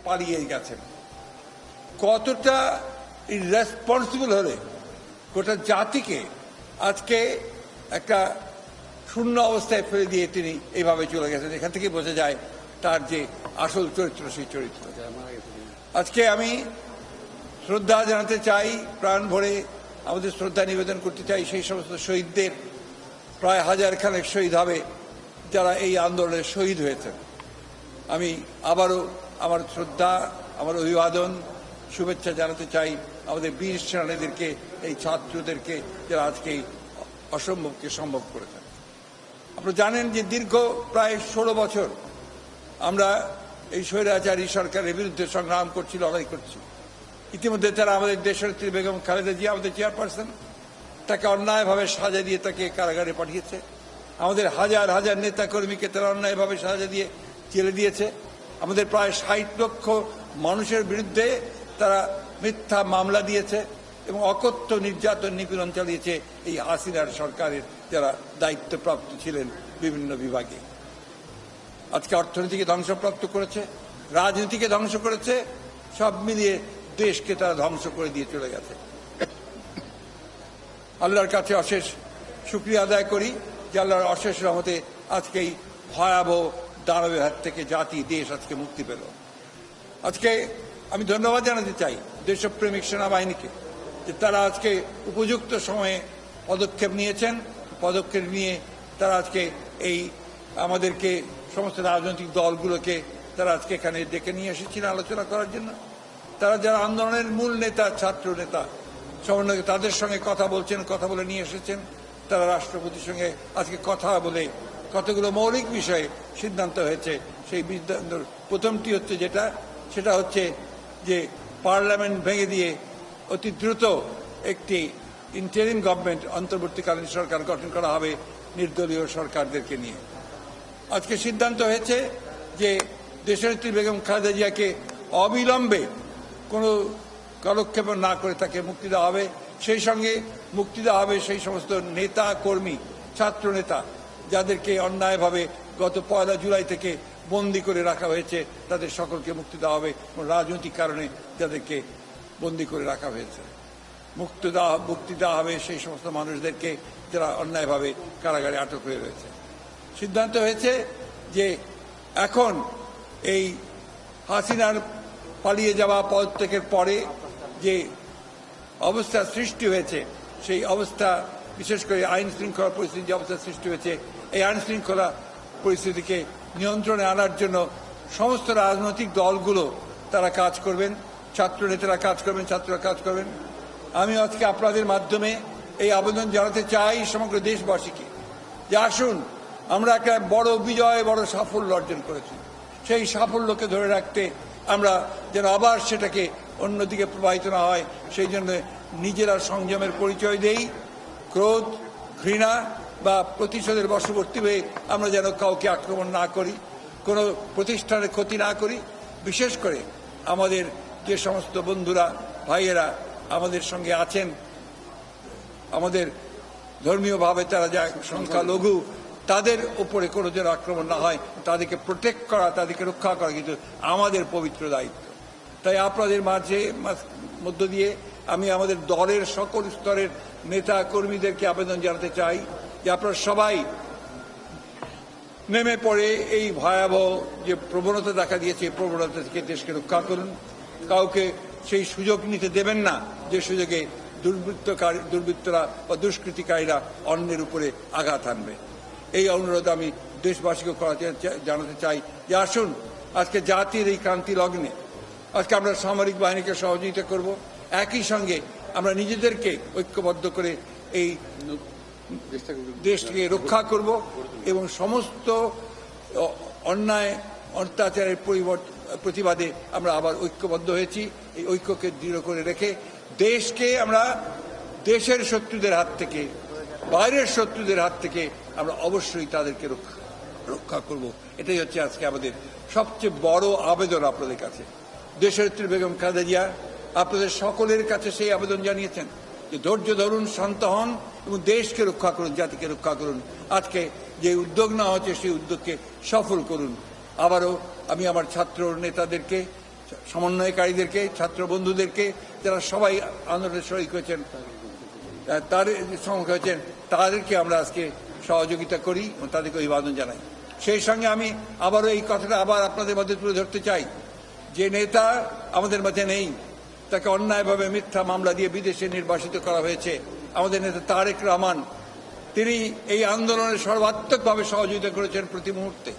পালিয়ে গেছেন। কতটা ইররেসপন্সিবল হলে গোটা জাতিকে আজকে একটা শূন্য অবস্থায় ফেলে দিয়ে তিনি এইভাবে চলে গেছেন। এখান থেকে বোঝা যায় তার যে আসল চরিত্র, সেই চরিত্র। আজকে আমি শ্রদ্ধা জানাতে চাই, প্রাণ ভরে আমাদের শ্রদ্ধা নিবেদন করতে চাই সেই সমস্ত শহীদদের। প্রায় 1000 খানেক শহীদ হবে যারা এই আন্দোলনে শহীদ হয়েছেন। আমি আবারও আমার শ্রদ্ধা, আমার অভিবাদন, শুভেচ্ছা জানাতে চাই আমাদের বীর সেনানীদেরকে, এই ছাত্রদেরকে যারা আজকে এই অসম্ভবকে সম্ভব করেছেন। আপনারা জানেন যে দীর্ঘ প্রায় 16 বছর আমরা এই স্বৈরাচারী সরকারের বিরুদ্ধে সংগ্রাম করছি, লড়াই করছি। ইতিমধ্যে তারা আমাদের দেশনেত্রী বেগম খালেদা জিয়া, আমাদের চেয়ারপারসন, তাকে অন্যায়ভাবে সাজা দিয়ে তাকে কারাগারে পাঠিয়েছে। আমাদের হাজার হাজার নেতা কর্মীকে তারা অন্যায়ভাবে সাজা দিয়ে জেলে দিয়েছে। আমাদের প্রায় 60 লক্ষ মানুষের বিরুদ্ধে তারা মিথ্যা মামলা দিয়েছে এবং অকথ্য নির্যাতন নিপীড়ন চালিয়েছে এই হাসিনার সরকারের যারা দায়িত্বপ্রাপ্ত ছিলেন বিভিন্ন বিভাগে। আজকে অর্থনীতিকে ধ্বংসপ্রাপ্ত করেছে, রাজনীতিকে ধ্বংস করেছে, সব মিলিয়ে দেশকে তারা ধ্বংস করে দিয়ে চলে গেছে। আল্লাহর কাছে অশেষ শুকরিয়া আদায় করি যে আল্লাহর অশেষ রহমতে আজকে এই ভয়াবহ দানবের হাত থেকে জাতি, দেশ আজকে মুক্তি পেল। আজকে আমি ধন্যবাদ জানাতে চাই দেশপ্রেমিক সেনাবাহিনীকে যে তারা আজকে উপযুক্ত সময়ে পদক্ষেপ নিয়েছেন। পদক্ষেপ নিয়ে তারা আজকে এই আমাদেরকে সমস্ত রাজনৈতিক দলগুলোকে তারা আজকে এখানে ডেকে নিয়ে এসেছিলেন আলোচনা করার জন্য। তারা যারা আন্দোলনের মূল নেতা, ছাত্র নেতা, সমন্বয়, তাদের সঙ্গে কথা বলছেন, কথা বলে নিয়ে এসেছেন। তারা রাষ্ট্রপতির সঙ্গে আজকে কথা বলে কতগুলো মৌলিক বিষয়ে সিদ্ধান্ত হয়েছে। সেই সিদ্ধান্ত প্রথমটি হচ্ছে সেটা হচ্ছে যে পার্লামেন্ট ভেঙে দিয়ে অতি দ্রুত একটি ইন্টারিম গভর্নমেন্ট, অন্তর্বর্তীকালীন সরকার গঠন করা হবে নির্দলীয় সরকারদেরকে নিয়ে। আজকে সিদ্ধান্ত হয়েছে যে দেশনেত্রী বেগম খালেদা জিয়াকে অবিলম্বে কোনো কালক্ষেপ না করে তাকে মুক্তি দেওয়া হবে। সেই সঙ্গে মুক্তি দেওয়া হবে সেই সমস্ত নেতা কর্মী, ছাত্র নেতা যাদেরকে অন্যায়ভাবে গত 1 জুলাই থেকে বন্দী করে রাখা হয়েছে, তাদের সকলকে মুক্তি দেওয়া হবে। রাজনৈতিক কারণে যাদেরকে বন্দী করে রাখা হয়েছে মুক্তি দেওয়া হবে সেই সমস্ত মানুষদেরকে যারা অন্যায়ভাবে কারাগারে আটক হয়ে রয়েছে। সিদ্ধান্ত হয়েছে যে এখন এই হাসিনার পালিয়ে যাওয়া পদত্যাগের পরে যে অবস্থা সৃষ্টি হয়েছে, সেই অবস্থা, বিশেষ করে আইন শৃঙ্খলা পরিস্থিতি যে অবস্থা সৃষ্টি হয়েছে, এই আইন শৃঙ্খলা পরিস্থিতিকে নিয়ন্ত্রণে আনার জন্য সমস্ত রাজনৈতিক দলগুলো তারা কাজ করবেন, ছাত্র নেতারা কাজ করবেন, ছাত্ররা কাজ করবেন। আমি আজকে আপনাদের মাধ্যমে এই আবেদন জানাতে চাই সমগ্র দেশবাসীকে যে আসুন, আমরা একটা বড় বিজয়, বড় সাফল্য অর্জন করেছি। সেই সাফল্যকে ধরে রাখতে আমরা যেন আবার সেটাকে অন্যদিকে প্রবাহিত না হয়, সেই জন্য নিজেরা সংযমের পরিচয় দেই। ক্রোধ, ঘৃণা বা প্রতিশোধের বশবর্তী হয়ে আমরা যেন কাউকে আক্রমণ না করি, কোনো প্রতিষ্ঠানের ক্ষতি না করি। বিশেষ করে আমাদের যে সমস্ত বন্ধুরা, ভাইয়েরা আমাদের সঙ্গে আছেন, আমাদের ধর্মীয়ভাবে তারা যা সংখ্যালঘু, তাদের উপরে কোনো যেন আক্রমণ না হয়, তাদেরকে প্রোটেক্ট করা, তাদেরকে রক্ষা করা কিন্তু আমাদের পবিত্র দায়িত্ব। তাই আপনাদের মধ্য দিয়ে আমি আমাদের দলের সকল স্তরের নেতা কর্মীদেরকে আবেদন জানাতে চাই যে আপনারা সবাই নেমে পড়ে এই ভয়াবহ যে প্রবণতা দেখা দিয়েছে, এই প্রবণতা থেকে দেশকে রক্ষা করুন। কাউকে সেই সুযোগ নিতে দেবেন না যে সুযোগে দুর্বৃত্তরা বা দুষ্কৃতিকারীরা অন্যের উপরে আঘাত আনবে। এই অনুরোধ আমি দেশবাসীকে জানাতে চাই যে আসুন, আজকে জাতির এই ক্রান্তি লগ্নে আজকে আমরা সামরিক বাহিনীকে সহযোগিতা করব, একই সঙ্গে আমরা নিজেদেরকে ঐক্যবদ্ধ করে এই দেশকে রক্ষা করব এবং সমস্ত অন্যায় অত্যাচারের প্রতিবাদে আমরা আবার ঐক্যবদ্ধ হয়েছি। এই ঐক্যকে দৃঢ় করে রেখে দেশকে আমরা দেশের শত্রুদের হাত থেকে, বাইরের শত্রুদের হাত থেকে আমরা অবশ্যই তাদেরকে রক্ষা করব। এটাই হচ্ছে আজকে আমাদের সবচেয়ে বড় আবেদন আপনাদের কাছে। দেশনেত্রী বেগম খালেদা জিয়া আপনাদের সকলের কাছে সেই আবেদন জানিয়েছেন যে ধৈর্য ধরুন, শান্ত হন এবং দেশকে রক্ষা করুন, জাতিকে রক্ষা করুন। আজকে যে উদ্যোগ নেওয়া হচ্ছে সেই উদ্যোগকে সফল করুন। আবারও আমি আমার ছাত্র নেতাদেরকে সমন্বয়কারীদেরকে, ছাত্র বন্ধুদেরকে, যারা সবাই আন্দোলনে শরিক হয়েছেন, তাদেরকে আমরা আজকে সহযোগিতা করি এবং তাদেরকে অভিবাদন জানাই। সেই সঙ্গে আমি আবারও এই কথাটা আবার আপনাদের মধ্যে তুলে ধরতে চাই, যে নেতা আমাদের মধ্যে নেই, তাকে অন্যায়ভাবে মিথ্যা মামলা দিয়ে বিদেশে নির্বাসিত করা হয়েছে, আমাদের নেতা তারেক রহমান, তিনি এই আন্দোলনে সর্বাত্মকভাবে সহযোগিতা করেছেন প্রতি মুহূর্তে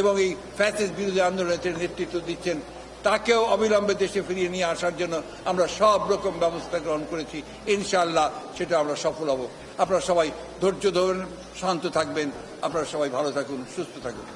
এবং এই ফ্যাসিস্ট বিরোধী আন্দোলনের নেতৃত্ব দিচ্ছেন। তাকেও অবিলম্বে দেশে ফিরিয়ে নিয়ে আসার জন্য আমরা সব রকম ব্যবস্থা গ্রহণ করেছি। ইনশাআল্লাহ সেটা আমরা সফল হব। আপনারা সবাই ধৈর্য ধরুন, শান্ত থাকবেন, আপনারা সবাই ভালো থাকুন, সুস্থ থাকুন।